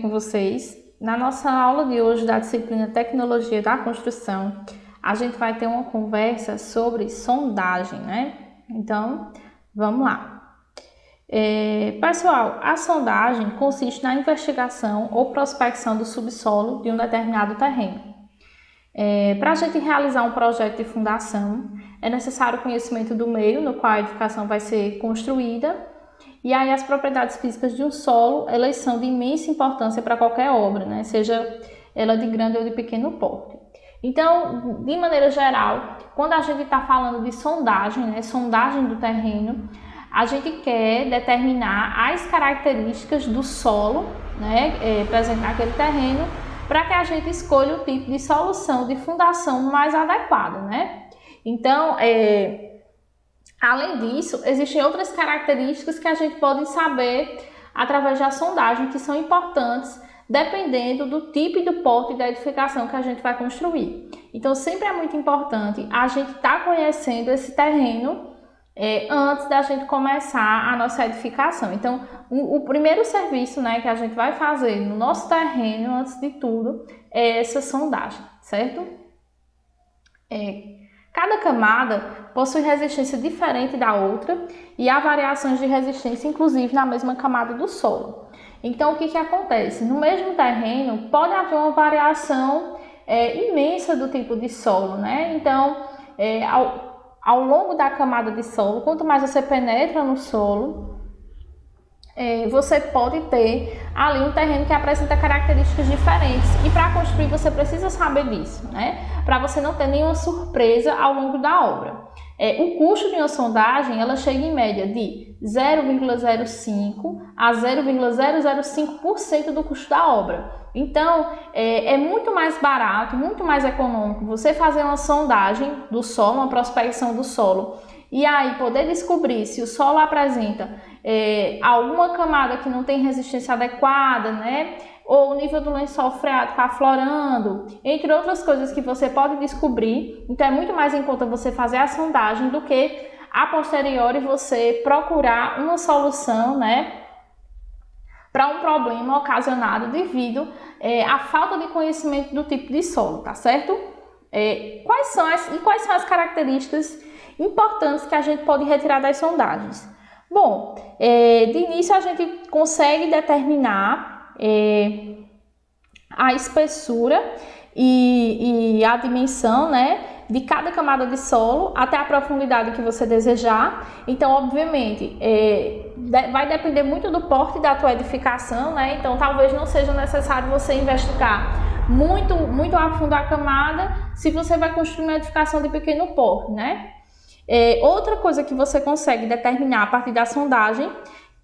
Com vocês. Na nossa aula de hoje da disciplina Tecnologia da Construção, a gente vai ter uma conversa sobre sondagem, né? Então, vamos lá. Pessoal, a sondagem consiste na investigação ou prospecção do subsolo de um determinado terreno. Para a gente realizar um projeto de fundação, é necessário o conhecimento do meio no qual a edificação vai ser construída. E aí as propriedades físicas de um solo, elas são de imensa importância para qualquer obra, né? Seja ela de grande ou de pequeno porte. Então, de maneira geral, quando a gente está falando de sondagem, né? Sondagem do terreno, a gente quer determinar as características do solo, né? Presente naquele terreno, para que a gente escolha o tipo de solução de fundação mais adequada, né? Então, além disso, existem outras características que a gente pode saber através da sondagem que são importantes dependendo do tipo e do porte da edificação que a gente vai construir. Então, sempre é muito importante a gente estar conhecendo esse terreno antes da gente começar a nossa edificação. Então, o primeiro serviço, né, que a gente vai fazer no nosso terreno, antes de tudo, é essa sondagem, certo? Cada camada possui resistência diferente da outra e há variações de resistência, inclusive na mesma camada do solo. Então, o que acontece? No mesmo terreno, pode haver uma variação imensa do tipo de solo, né? Então, ao longo da camada de solo, quanto mais você penetra no solo, você pode ter ali um terreno que apresenta características diferentes. E para construir você precisa saber disso, né? Para você não ter nenhuma surpresa ao longo da obra. O custo de uma sondagem, ela chega em média de 0,05 a 0,005% do custo da obra. Então, é muito mais barato, muito mais econômico você fazer uma sondagem do solo, uma prospecção do solo, e aí poder descobrir se o solo apresenta alguma camada que não tem resistência adequada, né? Ou o nível do lençol freático aflorando, entre outras coisas que você pode descobrir. Então é muito mais em conta você fazer a sondagem do que a posteriori você procurar uma solução, né, para um problema ocasionado devido à falta de conhecimento do tipo de solo, tá certo? Quais são as características importantes que a gente pode retirar das sondagens? Bom, de início a gente consegue determinar a espessura e a dimensão, né, de cada camada de solo até a profundidade que você desejar. Então, obviamente, vai depender muito do porte da tua edificação, né? Então, talvez não seja necessário você investigar muito a fundo a camada se você vai construir uma edificação de pequeno porte, né? Outra coisa que você consegue determinar a partir da sondagem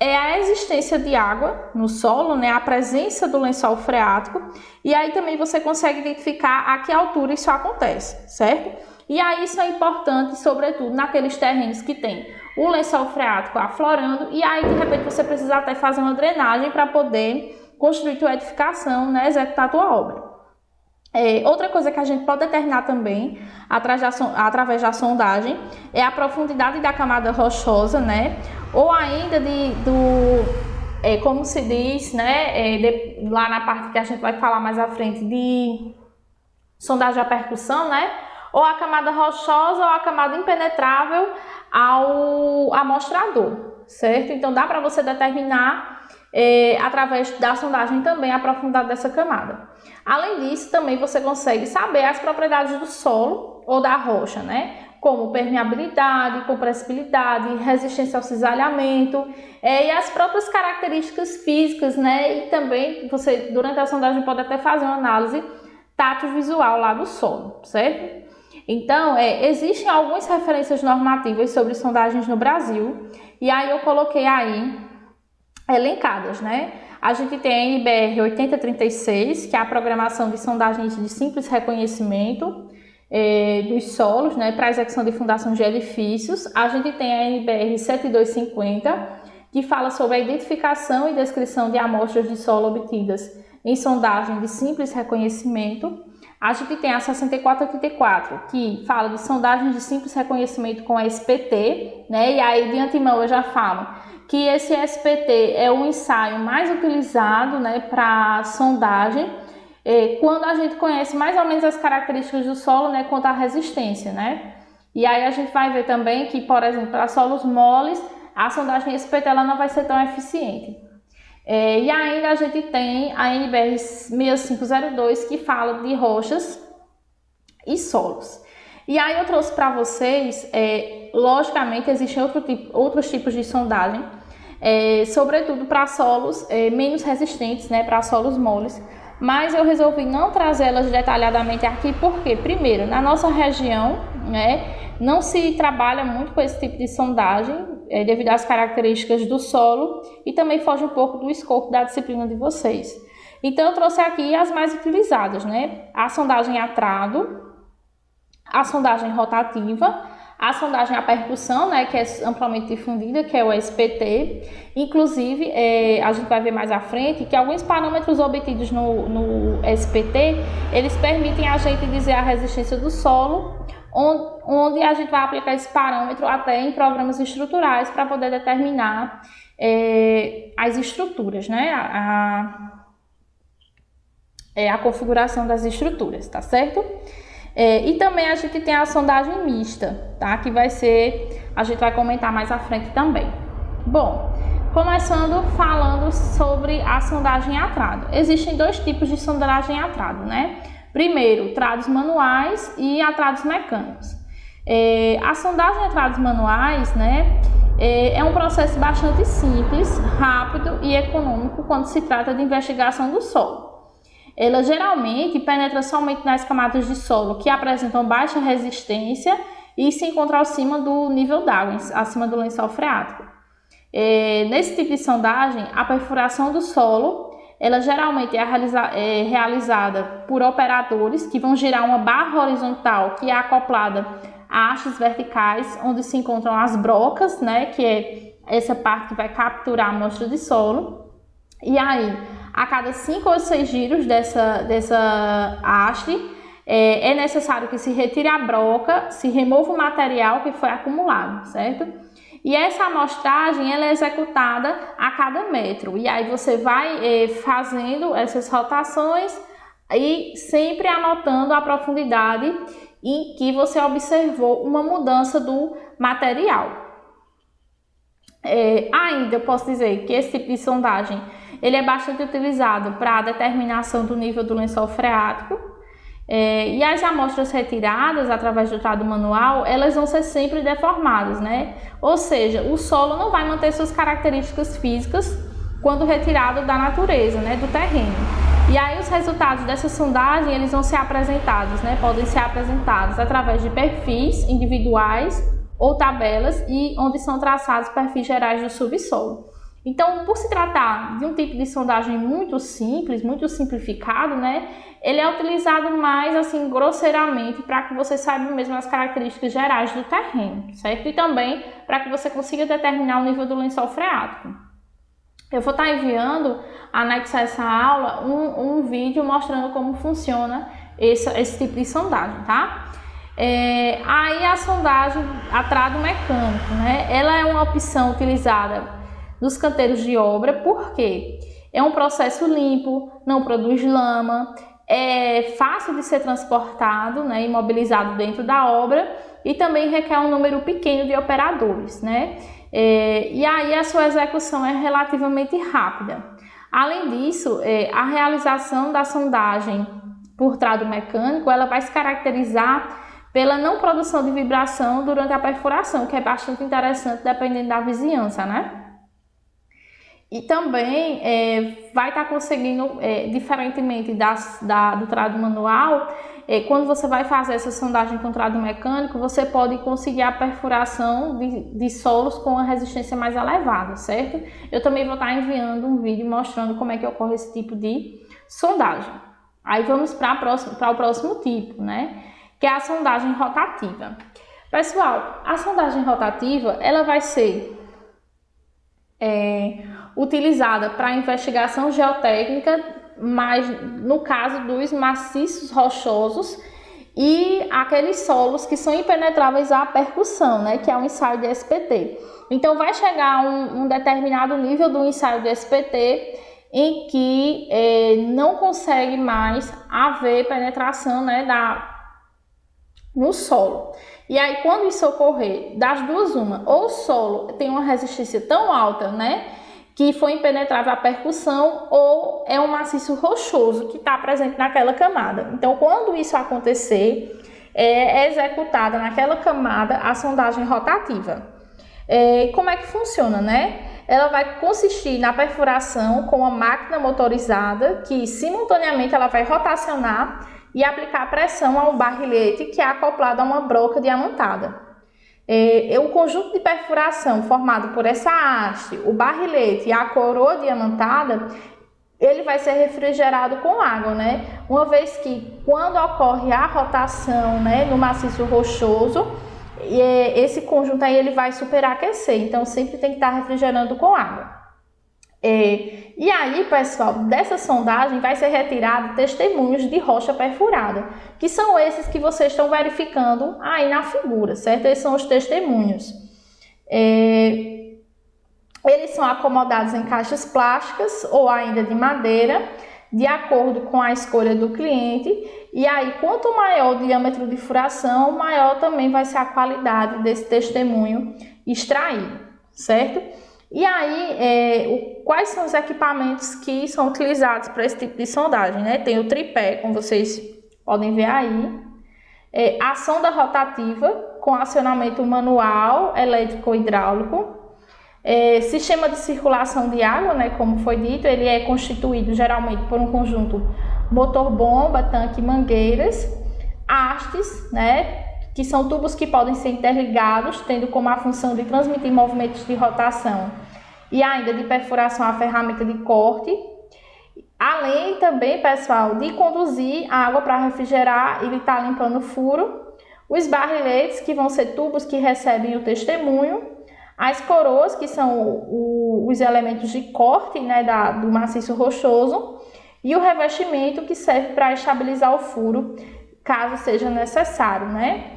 é a existência de água no solo, né? A presença do lençol freático, e aí também você consegue identificar a que altura isso acontece, certo? E aí isso é importante, sobretudo naqueles terrenos que tem o lençol freático aflorando, e aí de repente você precisa até fazer uma drenagem para poder construir tua edificação, né? Executar tua obra. Outra coisa que a gente pode determinar também, através da sondagem, é a profundidade da camada rochosa, né? Ou ainda como se diz, né? Lá na parte que a gente vai falar mais à frente, de sondagem à percussão, né? Ou a camada rochosa ou a camada impenetrável ao amostrador, certo? Então dá para você determinar através da sondagem também a profundidade dessa camada. Além disso, também você consegue saber as propriedades do solo ou da rocha, né? Como permeabilidade, compressibilidade, resistência ao cisalhamento e as próprias características físicas, né? E também você, durante a sondagem, pode até fazer uma análise tátil-visual lá do solo, certo? Então, existem algumas referências normativas sobre sondagens no Brasil, e aí eu coloquei aí elencadas, né? A gente tem a NBR 8036, que é a programação de sondagens de simples reconhecimento dos solos, né, para execução de fundações de edifícios. A gente tem a NBR 7250, que fala sobre a identificação e descrição de amostras de solo obtidas em sondagem de simples reconhecimento. A gente tem a 6484, que fala de sondagens de simples reconhecimento com SPT, né? E aí, de antemão, eu já falo que esse SPT é o ensaio mais utilizado, né, para sondagem, quando a gente conhece mais ou menos as características do solo, né, quanto à resistência, né? E aí a gente vai ver também que, por exemplo, para solos moles, a sondagem SPT ela não vai ser tão eficiente. E ainda a gente tem a NBR 6502, que fala de rochas e solos. E aí eu trouxe para vocês, logicamente, existem outros tipos de sondagem, sobretudo para solos menos resistentes, né, para solos moles, mas eu resolvi não trazê-las detalhadamente aqui, porque, primeiro, na nossa região, né, não se trabalha muito com esse tipo de sondagem, devido às características do solo, e também foge um pouco do escopo da disciplina de vocês. Então, eu trouxe aqui as mais utilizadas, né? A sondagem a trado, a sondagem rotativa, a sondagem a percussão, né, que é amplamente difundida, que é o SPT. Inclusive, a gente vai ver mais à frente que alguns parâmetros obtidos no SPT, eles permitem a gente dizer a resistência do solo, onde a gente vai aplicar esse parâmetro até em programas estruturais para poder determinar as estruturas, né? A configuração das estruturas, tá certo? E também a gente tem a sondagem mista, tá? Que a gente vai comentar mais à frente também. Bom, começando falando sobre a sondagem a trado. Existem dois tipos de sondagem a trado, né? Primeiro, trados manuais e atrados mecânicos. A sondagem a trados manuais, né, é um processo bastante simples, rápido e econômico quando se trata de investigação do solo. Ela geralmente penetra somente nas camadas de solo que apresentam baixa resistência e se encontra acima do nível d'água, acima do lençol freático. Nesse tipo de sondagem, a perfuração do solo ela geralmente é realizada por operadores que vão girar uma barra horizontal que é acoplada a hastes verticais, onde se encontram as brocas, né, que é essa parte que vai capturar a amostra de solo. E aí, a cada 5 ou 6 giros dessa haste, é necessário que se retire a broca, se remova o material que foi acumulado, certo? E essa amostragem ela é executada a cada metro. E aí você vai fazendo essas rotações e sempre anotando a profundidade em que você observou uma mudança do material. Ainda eu posso dizer que esse tipo de sondagem ele é bastante utilizado para a determinação do nível do lençol freático. E as amostras retiradas através do trado manual, elas vão ser sempre deformadas, né? Ou seja, o solo não vai manter suas características físicas quando retirado da natureza, né, do terreno. E aí os resultados dessa sondagem, eles vão ser apresentados, né? Podem ser apresentados através de perfis individuais ou tabelas e onde são traçados perfis gerais do subsolo. Então, por se tratar de um tipo de sondagem muito simples, muito simplificado, né, ele é utilizado mais assim grosseiramente para que você saiba mesmo as características gerais do terreno, certo? E também para que você consiga determinar o nível do lençol freático. Eu vou estar enviando, anexo a essa aula, um vídeo mostrando como funciona esse tipo de sondagem, tá? Aí a sondagem a trado mecânico, né? Ela é uma opção utilizada nos canteiros de obra, porque é um processo limpo, não produz lama, é fácil de ser transportado, né, imobilizado dentro da obra e também requer um número pequeno de operadores, né? E aí a sua execução é relativamente rápida. Além disso, a realização da sondagem por trado mecânico, ela vai se caracterizar pela não produção de vibração durante a perfuração, que é bastante interessante dependendo da vizinhança, né? E também vai estar conseguindo, diferentemente do trado manual, quando você vai fazer essa sondagem com trado mecânico, você pode conseguir a perfuração de solos com a resistência mais elevada, certo? Eu também vou estar enviando um vídeo mostrando como é que ocorre esse tipo de sondagem. Aí vamos para o próximo tipo, né? Que é a sondagem rotativa. Pessoal, a sondagem rotativa, ela vai ser utilizada para investigação geotécnica mas no caso dos maciços rochosos e aqueles solos que são impenetráveis à percussão, né, que é o ensaio de SPT. Então vai chegar um determinado nível do ensaio de SPT em que não consegue mais haver penetração, né, no solo. E aí, quando isso ocorrer, das duas uma, ou o solo tem uma resistência tão alta, né, que foi impenetrável à percussão, ou é um maciço rochoso que está presente naquela camada. Então, quando isso acontecer, é executada naquela camada a sondagem rotativa. Como é que funciona, né? Ela vai consistir na perfuração com uma máquina motorizada que simultaneamente ela vai rotacionar e aplicar pressão ao barrilete que é acoplado a uma broca diamantada. O conjunto de perfuração formado por essa haste, o barrilete e a coroa diamantada, ele vai ser refrigerado com água, né? Uma vez que quando ocorre a rotação, né, no maciço rochoso, esse conjunto aí ele vai superaquecer, então sempre tem que estar refrigerando com água. E aí, pessoal, dessa sondagem vai ser retirado testemunhos de rocha perfurada, que são esses que vocês estão verificando aí na figura, certo? Esses são os testemunhos. Eles são acomodados em caixas plásticas ou ainda de madeira, de acordo com a escolha do cliente. E aí, quanto maior o diâmetro de furação, maior também vai ser a qualidade desse testemunho extraído, certo? E aí, quais são os equipamentos que são utilizados para esse tipo de sondagem, né? Tem o tripé, como vocês podem ver aí, a sonda rotativa com acionamento manual, elétrico ou hidráulico, sistema de circulação de água, né? Como foi dito, ele é constituído geralmente por um conjunto motor-bomba, tanque e mangueiras, hastes, né? Que são tubos que podem ser interligados, tendo como a função de transmitir movimentos de rotação e ainda de perfuração à ferramenta de corte, além também, pessoal, de conduzir a água para refrigerar e estar limpando o furo, os barriletes, que vão ser tubos que recebem o testemunho, as coroas, que são os elementos de corte, né, do maciço rochoso, e o revestimento, que serve para estabilizar o furo, caso seja necessário, né?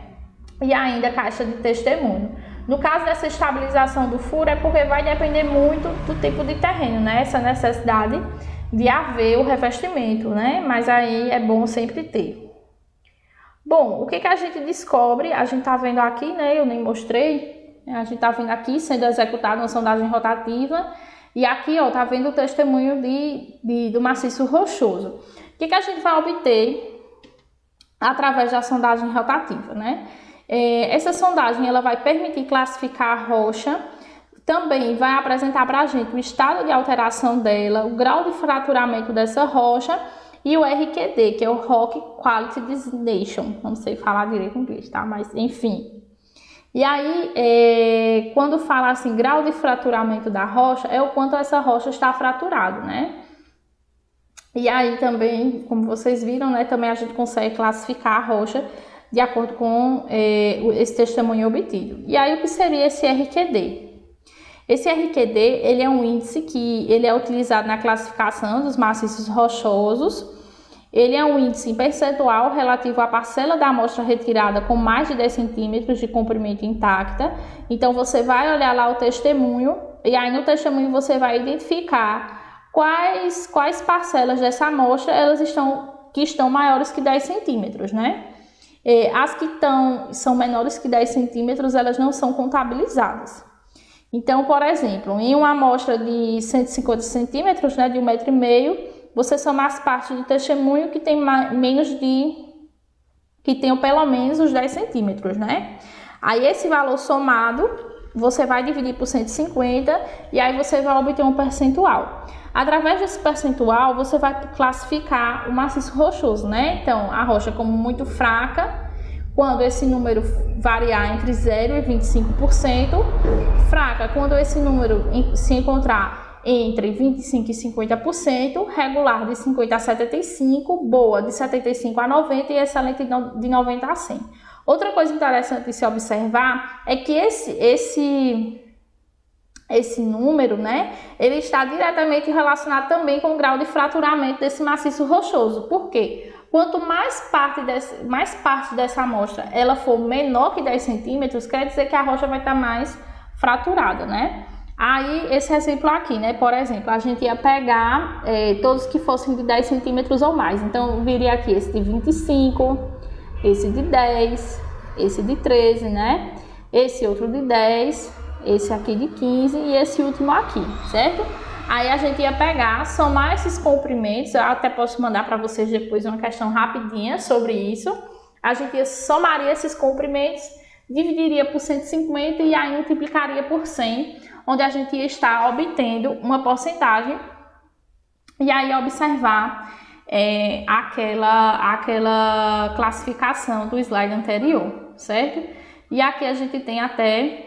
E ainda a caixa de testemunho. No caso dessa estabilização do furo, é porque vai depender muito do tipo de terreno, né? Essa necessidade de haver o revestimento, né? Mas aí é bom sempre ter. Bom, o que a gente descobre? A gente tá vendo aqui, né? Eu nem mostrei. A gente tá vendo aqui sendo executada uma sondagem rotativa. E aqui, ó, tá vendo o testemunho do maciço rochoso. O que a gente vai obter através da sondagem rotativa, né? Essa sondagem ela vai permitir classificar a rocha, também vai apresentar para a gente o estado de alteração dela, o grau de fraturamento dessa rocha e o RQD, que é o Rock Quality Designation. Não sei falar direito em inglês, tá? Mas enfim. E aí, quando fala assim, grau de fraturamento da rocha, é o quanto essa rocha está fraturada, né? E aí também, como vocês viram, né, também a gente consegue classificar a rocha de acordo com esse testemunho obtido. E aí, o que seria esse RQD? Esse RQD, ele é um índice que ele é utilizado na classificação dos maciços rochosos. Ele é um índice percentual relativo à parcela da amostra retirada com mais de 10 centímetros de comprimento intacta. Então, você vai olhar lá o testemunho e aí no testemunho você vai identificar quais parcelas dessa amostra que estão maiores que 10 centímetros, né? As que são menores que 10 centímetros, elas não são contabilizadas. Então, por exemplo, em uma amostra de 150 centímetros, né, de 1,5 m, você soma as partes do testemunho que tem que tenham pelo menos os 10 centímetros, né? Aí esse valor somado, você vai dividir por 150 e aí você vai obter um percentual. Através desse percentual, você vai classificar o maciço rochoso, né? Então, a rocha como muito fraca, quando esse número variar entre 0 e 25%, fraca, quando esse número se encontrar entre 25% e 50%, regular de 50% a 75%, boa de 75% a 90% e excelente de 90% a 100%. Outra coisa interessante de se observar é que esse número, né, ele está diretamente relacionado também com o grau de fraturamento desse maciço rochoso. Por quê? Quanto mais parte dessa amostra ela for menor que 10 centímetros, quer dizer que a rocha vai estar mais fraturada, né? Aí, esse exemplo aqui, né, por exemplo, a gente ia pegar todos que fossem de 10 centímetros ou mais. Então, viria aqui esse de 25, esse de 10, esse de 13, né? Esse outro de 10, esse aqui de 15 e esse último aqui, certo? Aí a gente ia pegar, somar esses comprimentos, eu até posso mandar para vocês depois uma questão rapidinha sobre isso. A gente somaria esses comprimentos, dividiria por 150 e aí multiplicaria por 100, onde a gente ia estar obtendo uma porcentagem e aí observar aquela classificação do slide anterior, certo? E aqui a gente tem até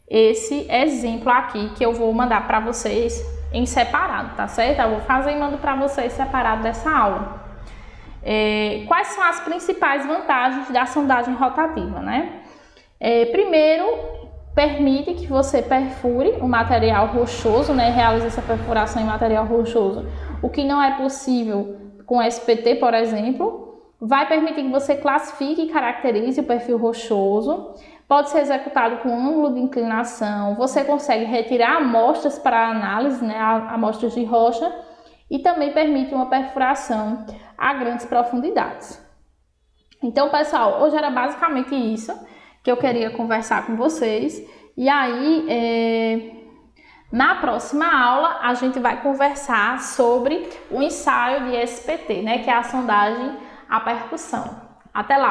esse exemplo aqui que eu vou mandar para vocês em separado, tá certo? Eu vou fazer e mando para vocês separado dessa aula. Quais são as principais vantagens da sondagem rotativa, né? Primeiro, permite que você perfure o material rochoso, né? Realize essa perfuração em material rochoso, o que não é possível com SPT, por exemplo. Vai permitir que você classifique e caracterize o perfil rochoso. Pode ser executado com ângulo de inclinação. Você consegue retirar amostras para análise, né? Amostras de rocha. E também permite uma perfuração a grandes profundidades. Então, pessoal, hoje era basicamente isso que eu queria conversar com vocês. E aí, na próxima aula, a gente vai conversar sobre o ensaio de SPT, né? Que é a sondagem à percussão. Até lá!